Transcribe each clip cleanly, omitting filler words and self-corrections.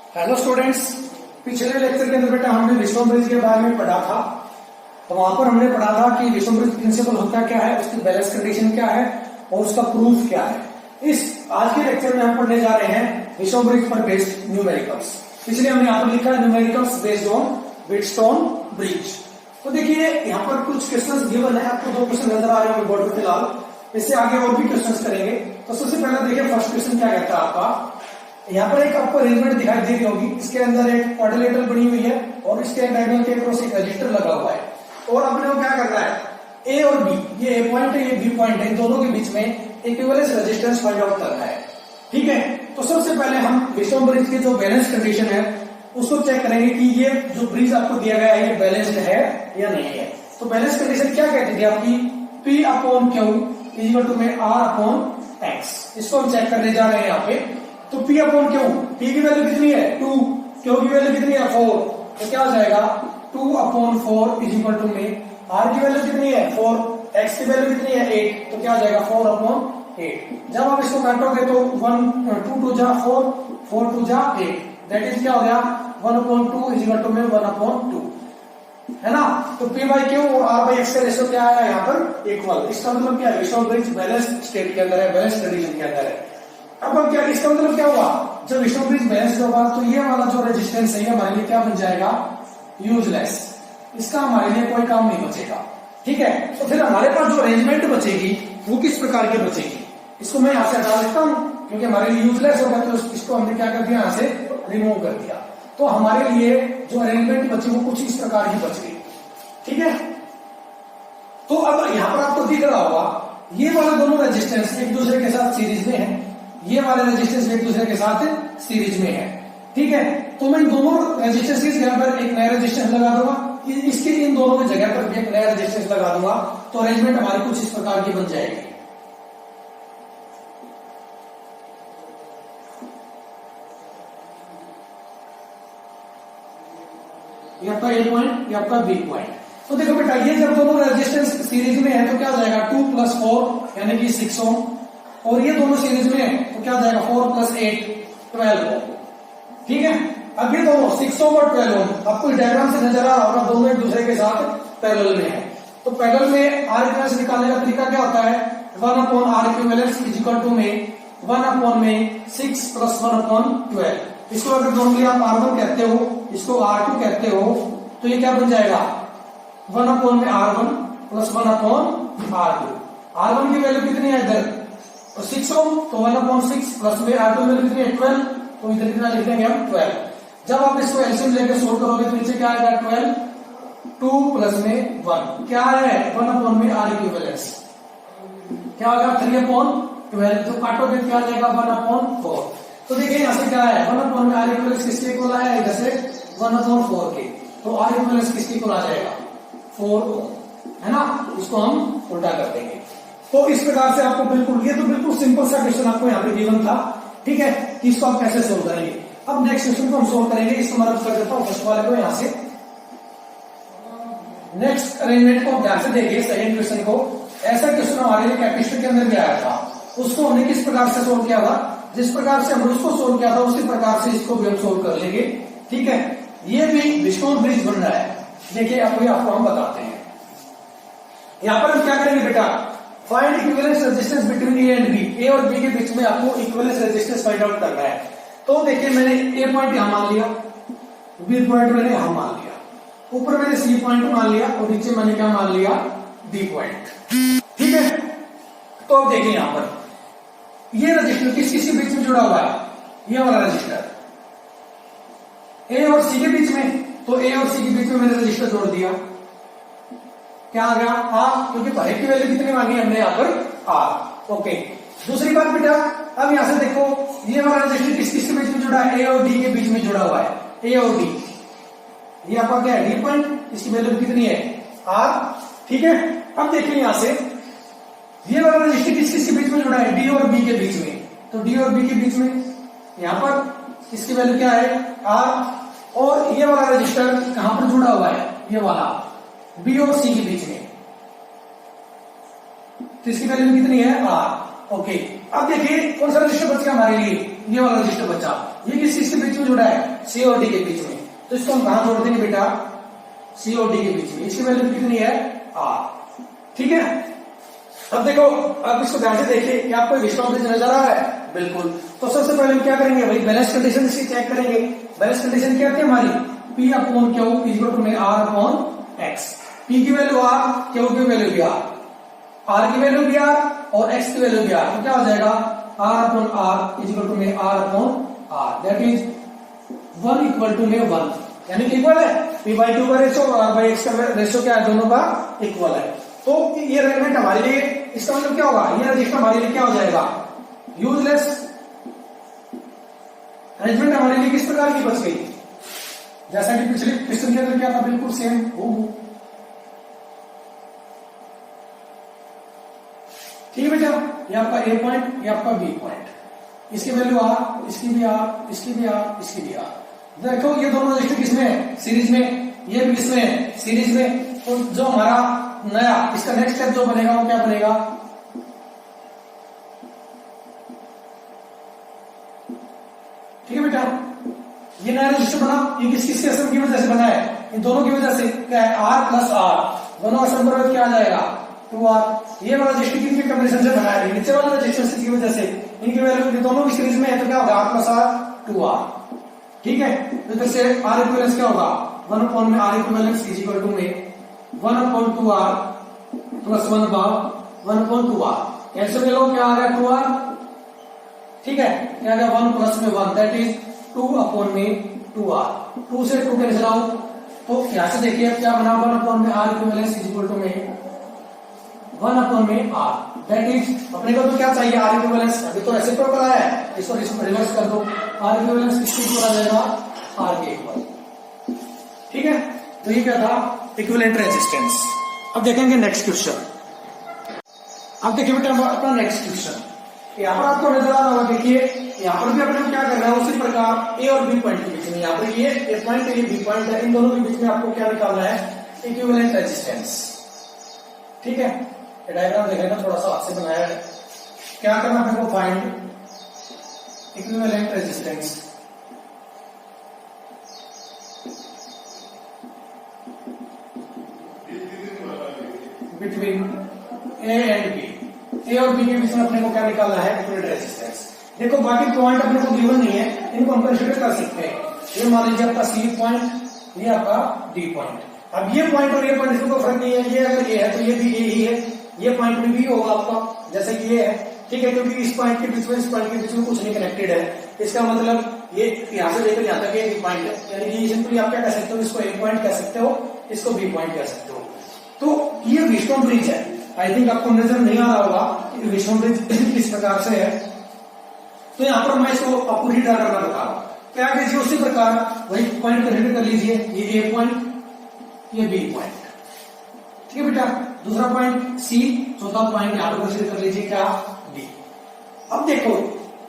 Hello students, पिछले lecture के अंदर बेटा हमने विषम ब्रिज के बारे में पढ़ा था। तो वहां पर हमने पढ़ा था कि विषम ब्रिज प्रिंसिपल होता क्या है, उसकी बैलेंस कंडीशन क्या है और उसका प्रूफ क्या है। इस आज के लेक्चर में हम पढ़ने जा रहे हैं विषम ब्रिज पर बेस्ड न्यूमेरिकल्स। इसलिए हमने यहाँ पर लिखा है numericals based on Wheatstone bridge. तो देखिए यहाँ पर कुछ क्वेश्चन गिवन है, आपको दो क्वेश्चन नजर आ रहे होंगे बोर्ड पर फिलहाल। इससे आगे और भी क्वेश्चन करेंगे। तो सबसे पहले देखिए फर्स्ट क्वेश्चन क्या कहता है आपका। यहाँ पर एक आपको अरेंजमेंट दिखाई दे रही होगी। इसके अंदर एक क्वाड्रिलेटरल बनी हुई है और इसके डायगोनल के क्रॉस एक रजिस्टर लगा हुआ है और अपने को क्या करना है, ए और बी, ये ए पॉइंट है ये बी पॉइंट है, दोनों के बीच में इक्विवेलेंस रेजिस्टेंस फाइंड आउट करना है। ठीक है, तो सबसे पहले हम विषम ब्रिज की जो बैलेंस कंडीशन है उसको चेक करेंगे कि ये जो ब्रिज आपको दिया गया है ये बैलेंस्ड है या नहीं है। तो बैलेंस कंडीशन क्या कहती थी आपकी, P upon Q equal to में R अपॉन एक्स। इसको हम चेक करने जा रहे हैं यहाँ पे। तो P अपॉन क्यू, P की वैल्यू कितनी है 2, क्यू की वैल्यू कितनी है 4, तो क्या हो जाएगा 2 अपॉन 4 इज इक्वल टू में R की वैल्यू कितनी है 4, X की वैल्यू कितनी है 8, तो क्या हो जाएगा 4 अपॉन 8। जब आप इसको काटोगे तो 1 2 जा 4, 4 2 जा 8, दैट इज क्या हो गया 1 अपॉन 2 इज इक्वल टू में 1 अपॉन 2, है ना। तो P बाई क्यू और R बाई एक्स का रेशियो क्या है यहाँ पर इक्वल। इसका मतलब क्या है, विषम ब्रिज बैलेंस स्टेट के अंदर है, बैलेंस कंडीशन के अंदर है। अब क्या इसका मतलब क्या हुआ, जब विषम ब्रिज बैलेंस होगा तो ये वाला जो रेजिस्टेंस है हमारे लिए क्या बन जाएगा, यूजलेस। इसका हमारे लिए कोई काम नहीं बचेगा। ठीक है, तो फिर हमारे पास जो अरेंजमेंट बचेगी वो किस प्रकार की बचेगी, इसको मैं यहाँ से हटा देता हूँ क्योंकि हमारे लिए यूजलेस होगा। तो इसको हमने क्या कर दिया, यहाँ से रिमूव कर दिया। तो हमारे लिए जो अरेंजमेंट बची वो कुछ इस प्रकार की बच गई। ठीक है, तो अब यहाँ पर आपको दिख रहा होगा ये वाले दोनों रेजिस्टेंस एक दूसरे के साथ सीरीज में है, ये वाले रेजिस्टेंस एक दूसरे के साथ सीरीज में है। ठीक है, तो मैं इन दोनों रेजिस्टेंस की जगह पर एक नया रेजिस्टेंस लगा दूंगा, इसके इन दोनों की जगह पर भी एक नया रेजिस्टेंस लगा दूंगा। तो अरेंजमेंट हमारी कुछ इस प्रकार की बन जाएगी। ये आपका ए पॉइंट, ये आपका बी पॉइंट। तो देखो बेटा ये जब दोनों रेजिस्टेंस सीरीज में है तो क्या हो जाएगा 2 + 4 यानी कि 6 ओम, और ये दोनों सीरीज में है तो क्या हो जाएगा 4 + 8 12 ओम। ठीक है, अब ये दोनों 6 ओम और 12 ओम आपको डायग्राम से नजर आ रहा होगा, दोनों एक दूसरे के साथ पैरेलल में है। तो पैरेलल में आर इक्विवेलेंस निकालने का तरीका क्या होता है, 1 upon R equivalence is equal to में 1 अपॉन में 6 + 1 अपॉन 12। इसको अगर नॉर्मली आप R1 कहते हो, इसको R2 कहते हो, तो ये क्या बन जाएगा 1 अपॉन में R1 + 1 अपॉन R2। R1 की वैल्यू कितनी है इधर तो 6 ओम, तो 1 अपॉन 6 प्लस में R2 वैल्यू कितनी है 12, तो इधर कितना लिख देंगे हम 12। जब आप इसको एलसीएम लेकर सोल्व करोगे तो नीचे क्या आएगा 12, 2 प्लस में 1 क्या है 1 अपॉन में R इक्विवेलेंस क्या होगा 3 अपॉन 12, तो काटोगे क्या आ जाएगा 1 अपॉन 4। तो देखिए यहाँ से क्या है 1 अपॉन में R इक्विवेलेंस किसके इक्वल आया है, इधर से 1 अपॉन 4 के, तो R इक्विवेलेंस किसके इक्वल आ जाएगा 4 ओम, है ना। इसको हम उल्टा कर देंगे। तो इस प्रकार से आपको बिल्कुल, ये तो बिल्कुल सिंपल सा क्वेश्चन आपको यहाँ पे गिवन था। ठीक है, कि इसको आप कैसे सोल्व करेंगे। अब नेक्स्ट क्वेश्चन को हम सोल्व करेंगे। इसको मैं कर देता हूँ फर्स्ट वाले को यहाँ से। नेक्स्ट अरेंजमेंट को ध्यान से देखिए, सेकंड क्वेश्चन को। ऐसा क्वेश्चन हमारे लिए कैपेसिटर के अंदर भी आया था, उसको हमने किस प्रकार से सोल्व किया था, जिस प्रकार से हमने उसको सोल्व किया था उसी प्रकार से इसको भी हम सोल्व कर लेंगे। ठीक है, ये भी विस्टोन ब्रिज बन रहा है। देखिए आपको हम बताते हैं। यहाँ पर हम क्या करेंगे बेटा, find equivalence resistance between A and B. A और बी के बीच में आपको इक्विवेलेंस रेजिस्टेंस फाइंड आउट करना है। तो देखिए मैंने ए पॉइंट यहां मान लिया, बी पॉइंट मैंने यहां मान लिया, ऊपर मैंने सी पॉइंट मान लिया और नीचे मैंने क्या मान लिया डी पॉइंट। ठीक है, तो अब देखिए यहां पर ये रजिस्टर किस किस के बीच में जुड़ा हुआ है, ये वाला रजिस्टर ए और सी के बीच में। तो ए और सी के बीच में मैंने रजिस्टर जोड़ दिया, क्या आ गया R, क्योंकि पहले की वैल्यू कितनी मांगी हमने यहाँ पर R। ओके, दूसरी बात बेटा अब यहां से देखो ये वाला रजिस्टर किस किस के बीच में जुड़ा है, ए और डी के बीच में जुड़ा हुआ है, ए और डी। ये आपका क्या है डी पॉइंट, इसकी वैल्यू कितनी है R। ठीक है, अब देखिए यहां से ये वाला रजिस्टर किस किस के बीच में जुड़ा है, डी और बी के बीच में। तो डी और बी के बीच में यहां पर इसकी वैल्यू क्या है R, और ये वाला रजिस्टर कहां पर जुड़ा हुआ है, ये वाला बी और सी के बीच में, तो इसकी वैल्यू कितनी है R। ओके, अब देखिए कौन सा रजिस्टर बच गया हमारे लिए, ये वाला रजिस्टर बचा। ये किस चीज के बीच में जुड़ा है सी और डी के बीच में, तो इसको हम कहां जोड़ देंगे बेटा, सी और डी के बीच में। इसकी वैल्यू कितनी है, आर। ठीक है, अब देखो, अब इसको ध्यान से देखिए कि आपको विस्कॉम ब्रिज नजर आ रहा है, बिल्कुल। तो सबसे पहले हम क्या करेंगे भाई, बैलेंस कंडीशन इसकी चेक करेंगे। बैलेंस कंडीशन क्या थी हमारी, P upon Q equal to में आर अपॉन एक्स। पी की वैल्यू आर, क्यू की वैल्यू भी आर की वैल्यू भी आर और एक्स की वैल्यू भी आर। तो क्या हो जाएगा, R upon R equal to में R upon R, that is 1 equal to में 1, यानी कि इक्वल है। पी बाई क्यू का रेशो और आर बाई एक्स का रेशो क्या है, दोनों का इक्वल है। तो ये अरेंजमेंट हमारे लिए, इसका मतलब क्या होगा, ये रजिस्टर हमारे लिए क्या हो जाएगा, यूजलेस। अरेंजमेंट हमारे लिए किस प्रकार की बच गई, जैसा कि पिछले क्वेश्चन के अंदर क्या था, बिल्कुल सेम हो। ठीक है बेटा, ये आपका ए पॉइंट, ये आपका बी पॉइंट, इसकी वैल्यू आर, इसकी भी आर, इसकी भी आर, इसकी भी आर। देखो ये दोनों रजिस्टर किसमें है, सीरीज में, ये भी किसमें है, सीरीज में। तो जो हमारा नया इसका नेक्स्ट स्टेप जो बनेगा वो क्या बनेगा, ठीक है बेटा, ये नया रजिस्टर बना, ये किस सम की वजह से बना है, इन दोनों की वजह से। क्या है, आर प्लस आर, दोनों का सम क्या आ जाएगा, 2r। ये वाला रजिस्टर किसके कॉम्बिनेशन से बना है, नीचे वाला रजिस्टर की वजह से। इनकी वैल्यू दोनों की सीरीज में है, तो क्या होगा, r प्लस आर 2r। ठीक है, तो इधर से आर इक्विवेलेंस क्या होगा, 1 अपॉन में R equivalence is equal to में 1 अपॉन 2r प्लस 1 भाग 1 अपॉन 2r। कैंसिल कर लो, क्या आ गया 2r। ठीक है, क्या आ गया 1 प्लस में 1, दैट इज 2 अपॉन में 2r। 2 से 2 कैंसिल आउट, तो यहां से देखिए क्या बना, 1 अपॉन में R equivalence is equal to में 1 अपॉन में आर, दैट इज अपने को तो क्या चाहिए, आर इक्विवेलेंस। अभी तो रेसिप्रोकल आया है, इसको रिवर्स कर दो, आर इक्विवेलेंस किसके इक्वल आ जाएगा, आर के इक्वल। ठीक है, तो ये क्या था, इक्विवेलेंट रेजिस्टेंस। अब देखेंगे नेक्स्ट क्वेश्चन। अब देखिए बेटा अपना नेक्स्ट क्वेश्चन, यहाँ पर आपको नजर आ रहा होगा, देखिए यहाँ पर भी अपने को क्या करना है, उसी प्रकार ए और बी पॉइंट के बीच में, यहाँ पर ये ए पॉइंट है, ये बी पॉइंट है, इन दोनों के बीच में आपको क्या निकालना है, इक्विवेलेंट रेजिस्टेंस। ठीक है, डायग्राम देखेगा थोड़ा सा हाथ से बनाया है। क्या करना है, आपको find equivalent resistance between A and B. A और बी के बीच में अपने को क्या निकालना है, इक्विवेलेंट रेजिस्टेंस। देखो बाकी पॉइंट अपने को गिवन नहीं है, इनको हम कंसीडर कर सकते हैं। ये मान लीजिए आपका सी पॉइंट, ये आपका डी पॉइंट। अब ये पॉइंट और ये पॉइंट इसमें कोई फर्क नहीं है, ये अगर ये है तो ये भी ये ही है, ये पॉइंट में भी होगा आपका, जैसे कि ये है। ठीक है, क्योंकि इस पॉइंट के बीच में, इस पॉइंट के बीच में कुछ नहीं कनेक्टेड है, इसका मतलब ये यहां से लेकर यहां तक ये बी पॉइंट है, यानी कि सिंपली आप क्या कह सकते हो, इसको ए पॉइंट कह सकते हो, इसको बी पॉइंट कह सकते हो। तो ये विस्टोन ब्रिज है। आई थिंक आपको नजर नहीं आ रहा होगा कि विस्टोन ब्रिज किस प्रकार से है। तो यहाँ पर मैं इसको आपको रीड्रा करना बता रहा हूं। क्या कीजिए, उसी प्रकार वही पॉइंट कंसीडर कर लीजिए, ये ए पॉइंट, ये बी पॉइंट। ठीक है बेटा, दूसरा पॉइंट सी, चौथा पॉइंट यहां पर कंसीडर कर लीजिए क्या, डी। अब देखो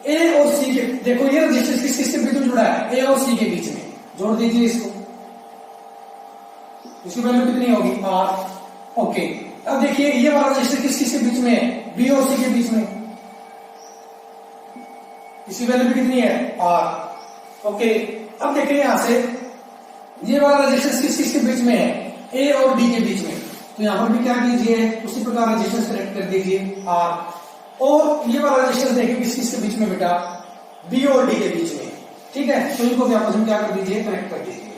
ए और सी के, देखो ये रजिस्टर किसके बीच में जुड़ा है, ए और सी के बीच में, जोड़ दीजिए इसको, इसकी वैल्यू कितनी होगी, आर। ओके, अब देखिए ये वाला रजिस्टर किसके बीच में है, बी और सी के बीच में, इसकी वैल्यू कितनी है, आर। ओके, अब देखिए यहां से ये वाला रजिस्टर किसके बीच में है, ए और डी के बीच में, तो यहां पर भी क्या कीजिए, उसी प्रकार रजिस्टर कनेक्ट कर दीजिए आर। और ये वाला रजिस्टर देखिए किसके बीच में बेटा, बी और डी के बीच में। ठीक है, तो इनको भी आपस में क्या कर दीजिए, कनेक्ट कर दीजिए,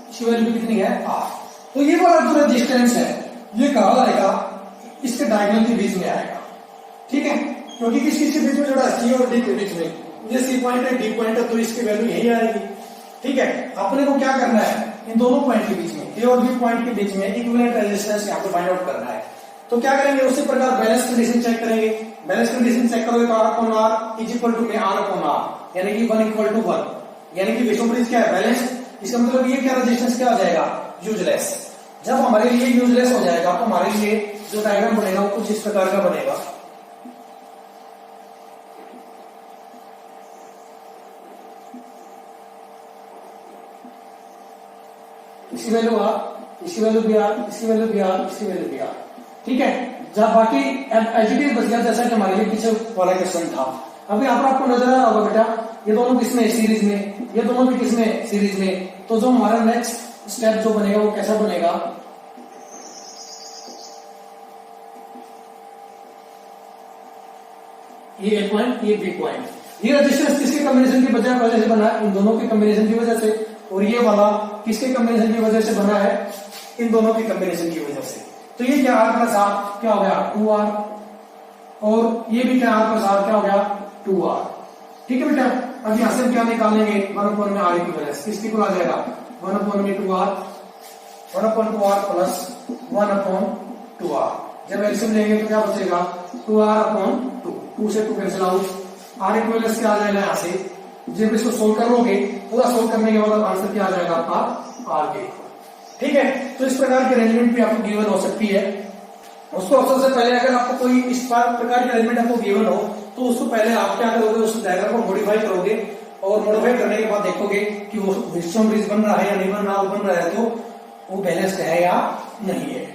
इसकी वैल्यू कितनी है, आर। तो ये वाला जो रजिस्टेंस है ये कहा जाएगा, इसके डायगोनल के बीच में आएगा। ठीक है, क्योंकि किसके बीच में जुड़ा है, सी और डी के बीच में, ये सी पॉइंट है, डी पॉइंट है, तो इसकी वैल्यू यही आएगी। ठीक है, अपने को क्या करना है, इन दोनों पॉइंट के बीच में, ए और बी पॉइंट के बीच में इक्विवेलेंट रेजिस्टेंस यहाँ पे फाइंड आउट करना है। तो क्या करेंगे, उसी प्रकार बैलेंस कंडीशन चेक करेंगे। बैलेंस कंडीशन चेक करोगे तो R upon R is equal to में आर अपॉन आर, यानी कि 1 इक्वल टू 1, यानी कि विस्टोन ब्रिज क्या है, बैलेंस। इसका मतलब ये क्या, रेजिस्टेंस क्या हो जाएगा, यूजलेस। जब हमारे लिए यूजलेस हो जाएगा तो हमारे लिए जो डायग्राम बनेगा वो कुछ इस प्रकार का बनेगा। इसकी वैल्यू आर, इसकी वैल्यू भी आर, इसकी वैल्यू भी आर, इसकी वैल्यू भी आर। ठीक है, जब बाकी एच बच गया, जैसा कि हमारे लिए पीछे वाला क्वेश्चन था। अभी यहाँ पर आपको नजर आ रहा होगा बेटा, ये दोनों किसमें सीरीज में, ये दोनों भी किसमें सीरीज में। तो जो हमारा नेक्स्ट स्टेप जो बनेगा वो कैसा बनेगा, ये ए पॉइंट ये बी पॉइंट, ये रेजिस्टेंस किसके कॉम्बिनेशन की वजह से बना है, इन दोनों के कॉम्बिनेशन की वजह से, और ये वाला किसके कॉम्बिनेशन की वजह से बना है, इन दोनों की कॉम्बिनेशन की वजह से। तो ये क्या आर प्लस आर क्या हो गया 2r, और ये भी क्या आर प्लस आर क्या हो गया 2r। ठीक है बेटा, अब यहां से हम क्या निकालेंगे 1 में आर इक्विवेलेंस किसकी को आ जाएगा 1 में 2r, 1/2r प्लस 1/2r। जब एलसीएम लेंगे तो क्या बचेगा 2r/2, 2 से 2 कैंसिल आउट, आर इक्विवेलेंस क्या आ जाएगा यहाँ से। जब इसको सोल्व करोगे पूरा सोल्व करने के बाद आंसर क्या आ जाएगा आपका आर के। ठीक है, तो इस प्रकार की अरेंजमेंट भी आपको गिवन हो सकती है। उसको सबसे पहले अगर आपको कोई इस प्रकार की अरेंजमेंट आपको गिवन हो तो उसको पहले आप क्या करोगे, उस डायग्राम को मॉडिफाई करोगे, और मॉडिफाई करने के बाद देखोगे कि वो विस्टोन ब्रिज बन रहा है या नहीं बन रहा, बन रहा है तो वो बैलेंस्ड है या नहीं है।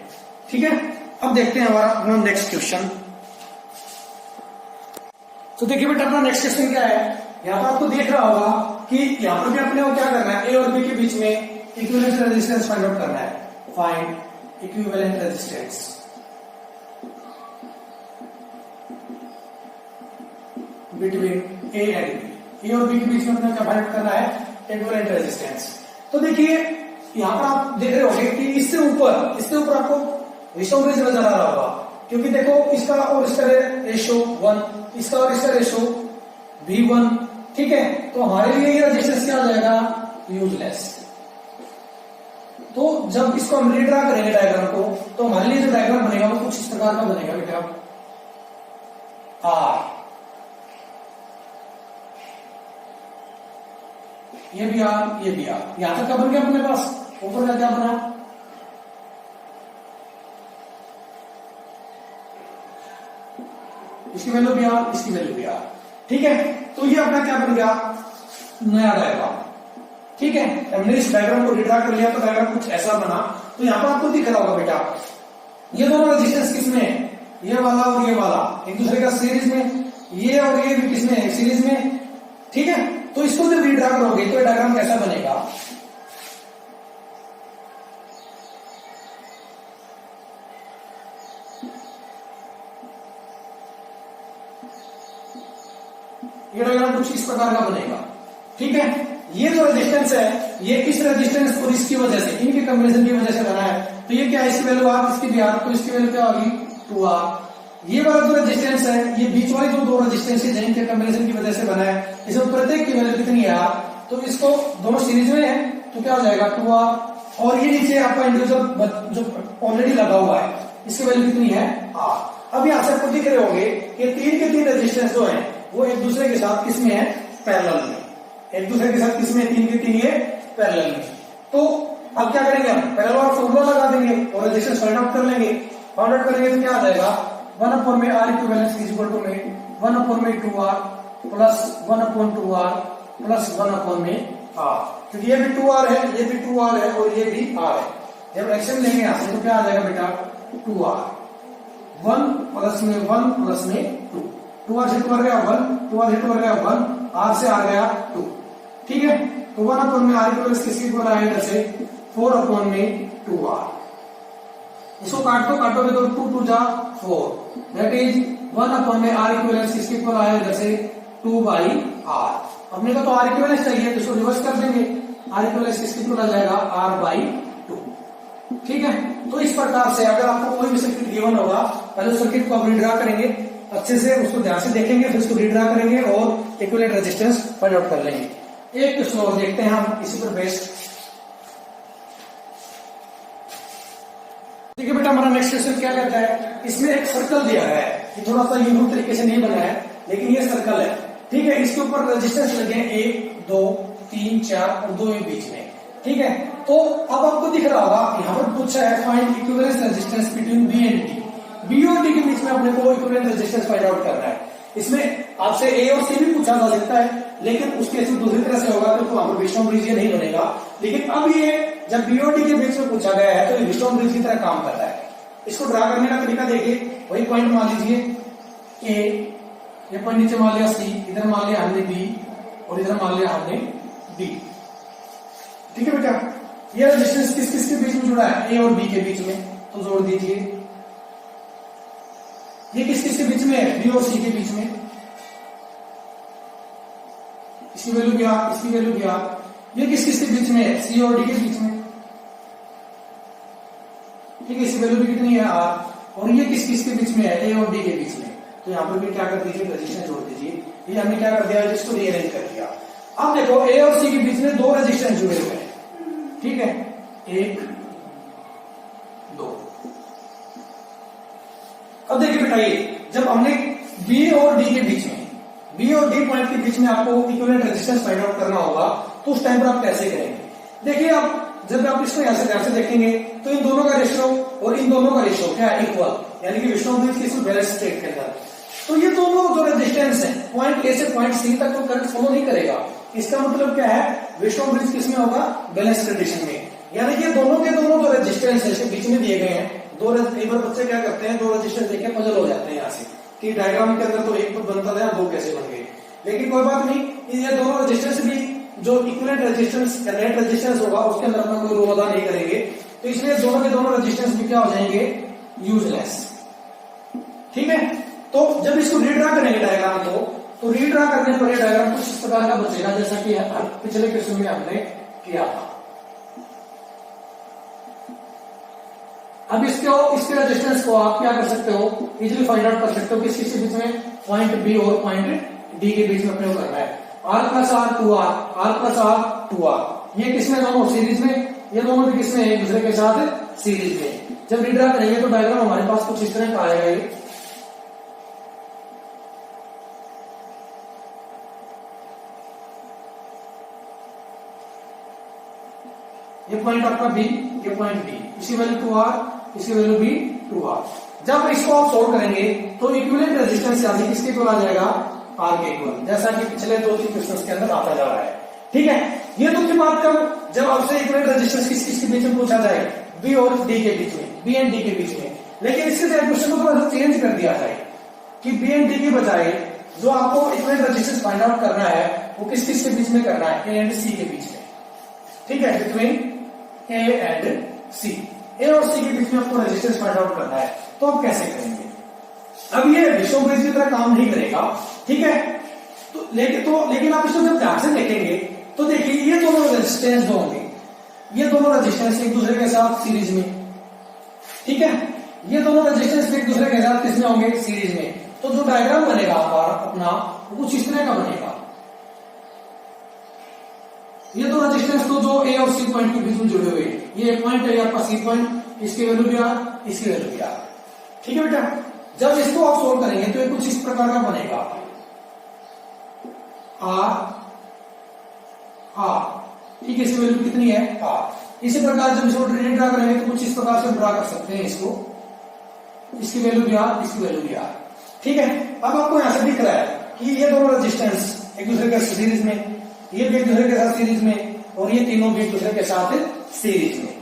ठीक है, अब देखते हैं हमारा नेक्स्ट क्वेश्चन। तो देखिए बेटा अपना नेक्स्ट क्वेश्चन क्या है, यहाँ पर आपको देख रहा होगा कि यहाँ पर भी अपने को क्या करना है, ए और बी के बीच में इक्विवेलेंट रेजिस्टेंस फाइंड आउट करना है। Find equivalent resistance between A and B, A और बी के बीच में अपने क्या फाइंड आउट करना है इक्विवेलेंट रेजिस्टेंस। तो देखिए यहाँ पर आप देख रहे होंगे कि इससे ऊपर आपको विस्टोन ब्रिज नजर आ रहा होगा, क्योंकि देखो इसका और इसका रेशो 1, इसका और इसका रेशो V1। ठीक है, तो हमारे लिए ये रेजिस्टेंस क्या आ जाएगा यूजलेस। तो जब इसको हम रीड्रा करेंगे डायग्राम को, तो हमारे लिए जो डायग्राम बनेगा वो कुछ इस प्रकार का बनेगा बेटा, आर, ये भी आर, ये भी आर। यहां तक क्या बन गया अपने पास, ऊपर का क्या बना, इसकी वैल्यू भी आर, इसकी वैल्यू भी आर। ठीक है, तो ये अपना क्या बन गया नया डायग्राम। ठीक है, हमने इस डायग्राम को रिड्रा कर लिया तो डायग्राम कुछ ऐसा बना। तो यहाँ पर आपको दिख रहा होगा बेटा ये दोनों रेजिस्टेंस किसमें है, ये वाला और ये वाला एक दूसरे का सीरीज में, ये और ये भी किसमें है सीरीज में। ठीक है, तो इसको जब रिड्रा करोगे तो डायग्राम कैसा बनेगा, ये डायग्राम कुछ इस प्रकार का बनेगा। ठीक है, ये जो रेजिस्टेंस है ये इस रेजिस्टेंस और इसकी वजह से, इनके कॉम्बिनेशन की वजह से बना है। तो ये क्या है, इसकी वैल्यू आर, इसकी भी आर, तो इसकी वैल्यू क्या होगी 2r। ये वाला जो रेजिस्टेंस है, ये बीच वाली जो दो रेजिस्टेंस है जिनके कॉम्बिनेशन की वजह से बना है, इसमें प्रत्येक की वैल्यू कितनी है आर, तो इसको दोनों सीरीज में है तो क्या हो जाएगा 2r। और ये नीचे आपका इंडिविजुअल जो ऑलरेडी लगा हुआ है इसकी वैल्यू कितनी है आर। अब यहां से आपको दिख रहे होंगे कि 3 के 3 रेजिस्टेंस जो है वो एक दूसरे के साथ किसमें है पैरेलल में, एक दूसरे के साथ किसमें 3 के 3 ये पैरेलल में। तो अब क्या करेंगे हम पैरेलल वाला फॉर्मूला लगा देंगे और रेजिस्टेंस फाइंड आउट कर लेंगे। फाइंड आउट करेंगे तो क्या आ जाएगा 1 में R equivalence is equal to में 1 में 2r प्लस 1/2r प्लस 1 में r, क्योंकि ये भी 2r है, ये भी 2r है और ये भी r है। जब एक्शन लेंगे यहां से तो क्या आ जाएगा बेटा 2r, 1 प्लस में 1 प्लस में 2, 2r से 2r गया 1, 2r से 2r गया 1, r से r गया 2। ठीक है, तो 1 में r इक्वल्स किसकी इक्वल आएगा जैसे 4 में 2r। इसको काटोगे तो 2 2 जा 4, दैट इज 1 में r इक्वल्स किसकी इक्वल आएगा जैसे 2/r। अपने को तो r इक्वल्स चाहिए तो इसको रिवर्स कर देंगे, r इक्वल्स किसकी इक्वल आ जाएगा r/2। ठीक है, तो इस प्रकार से अगर आपको कोई भी सर्किट गिवन होगा पहले सर्किट को आप रीड्रा करेंगे अच्छे से, उसको ध्यान से देखेंगे, फिर उसको रीड्रा करेंगे और इक्विवेलेंट रेजिस्टेंस फाइंड आउट कर लेंगे। एक क्वेश्चन और देखते हैं हम इसी पर बेस्ड। देखिए बेटा हमारा नेक्स्ट क्वेश्चन क्या कहता है, इसमें एक सर्कल दिया है, ये थोड़ा सा यूनिक तरीके से नहीं बना है लेकिन ये सर्कल है। ठीक है, इसके ऊपर रेजिस्टेंस लगे 1 2 3 4 और 2 के बीच में। ठीक है, तो अब आपको दिख रहा होगा यहाँ पर पूछा है find equivalent resistance between B and D. B और डी के बीच में अपने को इक्विवेलेंट रेजिस्टेंस फाइंड आउट करना है। इसमें आपसे ए और सी भी पूछा जा सकता है लेकिन उसके दूसरी तरह से होगा तो वहां पर विस्टोन ब्रिज ये नहीं बनेगा। लेकिन अब ये जब बी और डी के बीच में पूछा गया है तो ये विस्टोन ब्रिज की तरह काम कर रहा है। इसको ड्रा करने का तरीका देखिए, वही पॉइंट मान लीजिए ए, ये पॉइंट नीचे मान लिया सी, इधर मान लिया हमने बी और इधर मान लिया हमने डी। ठीक है बेटा, ये रेजिस्टेंस किस किस के बीच में जुड़ा है, ए और बी के बीच में, तो जोड़ दीजिए। ये किस किस के बीच में है, बी और सी के बीच में, इसकी वैल्यू क्या, इसकी वैल्यू क्या। ये किस किस के बीच में है, सी और डी के बीच में। ठीक है, इसकी वैल्यू भी कितनी है, आर। और ये किस किस के बीच में है, ए और डी के बीच में। तो यहाँ पर भी क्या कर दीजिए, रेजिस्टेंस जोड़ दीजिए। ये हमने क्या कर दिया, इसको रीअरेंज कर दिया। अब देखो ए और सी के बीच में दो रेजिस्टेंस जुड़े हुए हैं। ठीक है, 1 2। अब देखिए बेटा, ये जब हमने बी और डी के बीच में, बी और डी पॉइंट के बीच में आपको इक्विवेलेंट रेजिस्टेंस फाइंड आउट करना होगा, तो उस टाइम पर आप कैसे करेंगे। देखिए, आप जब आप इसको यहां से देखेंगे तो इन दोनों का रेशियो और इन दोनों का रेशियो क्या है, इक्वल, यानी कि विष्णु ब्रिज की बैलेंस स्टेट के अंदर। तो ये दोनों जो रेजिस्टेंस है पॉइंट ए से पॉइंट सी तक तो करंट फ्लो नहीं करेगा। इसका मतलब क्या है, विष्णु ब्रिज किसमें होगा, बैलेंस कंडीशन में। यानी कि दोनों के दोनों जो रेजिस्टेंस है इसके बीच में दिए गए हैं। कई बार बच्चे क्या करते हैं, दो रेजिस्टेंस देख के पजल हो जाते हैं यहाँ से कि डायग्राम के अंदर तो एक तो बनता था, दो कैसे बन गए। लेकिन कोई बात नहीं, ये दोनों रेजिस्टेंस भी जो इक्विवेलेंट रेजिस्टेंस नेट रेजिस्टेंस होगा उसके अंदर अपना कोई रोल अदा नहीं करेंगे। तो इसलिए दोनों के दोनों रेजिस्टेंस भी क्या हो जाएंगे, यूजलेस। ठीक है, तो जब इसको रीड्रा करेंगे डायग्राम को, तो रीड्रा करने पर डायग्राम कुछ इस प्रकार का बचेगा जैसा कि पिछले क्वेश्चन में हमने किया था। अब इसके रेजिस्टेंस को आप क्या कर सकते हो, इजीली फाइंड आउट कर सकते हो किस किस के बीच में, पॉइंट बी और पॉइंट डी के बीच में प्रयोग करना है। R plus R 2R, R plus R 2R, ये किसमें, दोनों सीरीज में, ये दोनों भी किसमें, एक दूसरे के साथ सीरीज में। जब रीड्रा करेंगे तो डायग्राम हमारे पास कुछ इस तरह का आएगा। ये पॉइंट आपका बी, ये पॉइंट बी, इसकी वैल्यू 2R, इसकी वैल्यू भी 2R। जब इसको आप सोल्व करेंगे तो इक्विवेलेंट रेजिस्टेंस यानी किसके इक्वल आ जाएगा, आर के इक्वल, जैसा कि पिछले 2-3 क्वेश्चंस के अंदर आता जा रहा है। ठीक है, ये तो की बात कब, जब आपसे इक्विवेलेंट रेजिस्टेंस किस किस के बीच में पूछा जाए, बी और डी के बीच में, बी एंड डी के बीच में। लेकिन इसके साथ क्वेश्चन को थोड़ा सा चेंज कर दिया जाए कि बी एंड डी के बजाय जो आपको इक्विवेलेंट रेजिस्टेंस फाइंड आउट करना है वो किस किस के बीच में करना है, ए एंड सी के बीच में। ठीक है, बिटवीन ए एंड सी, ए और सी के बीच में आपको रेजिस्टेंस फाइंड आउट करना है। तो आप कैसे करेंगे, अब ये विष्णु ब्रिज की तरह काम नहीं करेगा। ठीक है, लेकिन आप इसको जब ध्यान से देखेंगे तो देखिए ये दोनों रेजिस्टेंस जो होंगे, ये दोनों रेजिस्टेंस एक दूसरे के साथ सीरीज में। ठीक है, ये दोनों रेजिस्टेंस एक दूसरे के साथ किसमें होंगे, सीरीज में। तो जो डायग्राम बनेगा अपना वो कुछ इस तरह का बनेगा। ये दो रेजिस्टेंस तो जो ए और सी पॉइंट के बीच में जुड़े हुए, ये पॉइंट है आपका सी पॉइंट, इसकी वैल्यू भी आर, इसकी वैल्यू भी आर। ठीक है बेटा, जब इसको आप सोल्व करेंगे तो ये कुछ इस प्रकार का बनेगा, आर आर। ठीक है, इसकी वैल्यू कितनी है, आर। इसी प्रकार जब इसको ड्रा करेंगे तो कुछ इस प्रकार से ड्रा कर सकते हैं इसको, इसकी वैल्यू भी आर, इसकी वैल्यू भी आर। ठीक है, अब आपको यहां से दिख रहा है कि ये दोनों रेजिस्टेंस एक दूसरे के सीरीज में, ये भी एक दूसरे के साथ सीरीज में, और ये तीनों भी एक दूसरे के साथ सीरीज में।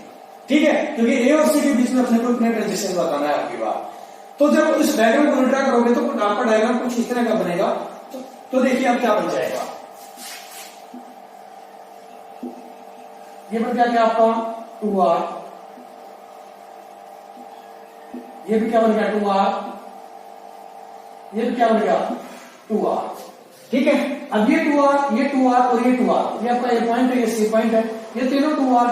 ठीक है, क्योंकि ए और सी के बीच में अपने को नेट रेजिस्टेंस बताना है आपकी बात। तो जब इस डायग्राम को ड्रा करोगे तो आपका डायग्राम कुछ इस तरह का बनेगा। तो देखिए अब क्या बन जाएगा, ये बन गया क्या आपका 2R, ये भी क्या बन गया 2R, ये भी क्या बन गया 2R। ठीक है, अब ये 2R और ये 2R, ये आपका ए पॉइंट है, ये सी पॉइंट है, ये तीनों 2R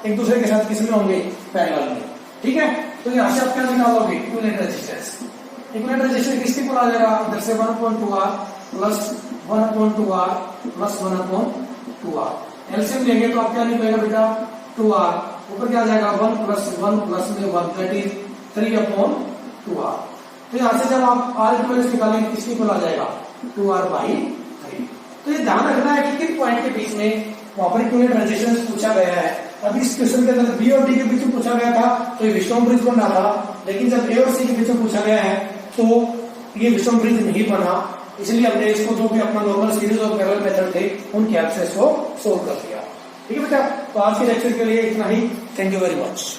एक दूसरे के साथ किसमें होंगे, पैरेलल में। ठीक है, तो यहां से आप क्या निकालोगे, इक्विवेलेंट रेजिस्टेंस। इक्विवेलेंट रेजिस्टेंस किसके इक्वल आ जाएगा, इधर से 1/2R plus 1/2R plus 1/2R। LCM लेंगे तो आप क्या निकलेगा बेटा 2R, ऊपर क्या आ जाएगा 1 plus 1 plus 1 that is 3/2R। तो यहां से जब आप R इक्विवेलेंस निकालेंगे किसके इक्वल आ जाएगा 2R/3। तो ये ध्यान रखना है कि किन पॉइंट के बीच में वहां पर इक्विवेलेंट रेजिस्टेंस पूछा गया है। अब इस क्वेश्चन के अंदर बी और डी के बीच में पूछा गया था तो ये विष्णु ब्रिज बनना था, लेकिन जब ए और सी के बीच में पूछा गया है तो ये विष्णु ब्रिज नहीं बना। इसलिए हमने इसको जो भी अपना नॉर्मल सीरीज और पैरेलल मेथड थे उनकी हेल्प से इसको सोल्व कर दिया। ठीक है बेटा, तो आज के लेक्चर के लिए इतना ही। Thank you very much.